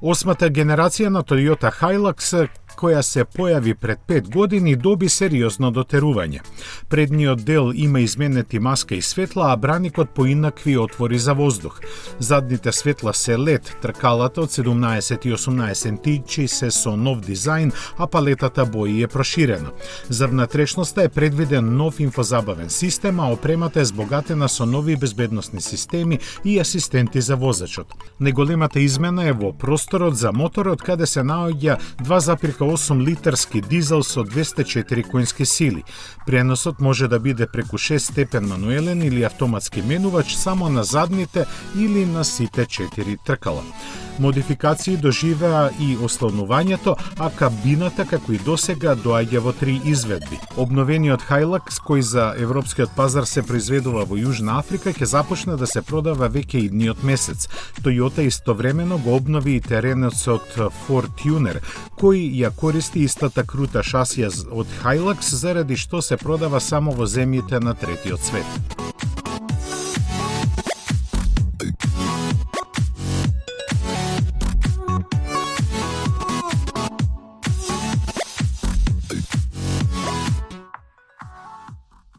Осмата генерација на Toyota Hilux, која се појави пред 5 години, доби сериозно дотерување. Предниот дел има изменети маска и светла, а браникот поинакви отвори за воздух. Задните светла се LED, тркалата од 17 и 18 инчи се со нов дизајн, а палетата бои е проширена. За внатрешноста е предвиден нов инфозабавен систем, а опремата е збогатена со нови безбедносни системи и асистенти за возачот. Најголемата измена е во просторот за моторот, каде се наоѓа 2,8 литарски дизел со 204 коњски сили. Преносот може да биде преку 6 степен мануелен или автоматски менувач само на задните или на сите 4 тркала. Модификации доживеа и ослонувањето, а кабината, како и досега, доаѓа во 3 изведби. Обновениот Hilux, кој за европскиот пазар се произведува во Јужна Африка, ќе започне да се продава веќе идниот месец. Toyota истовремено го обнови и теренецот Ford Tuner, кој ја користи истата крута шасија од Hilux, заради што се продава само во земјите на третиот свет.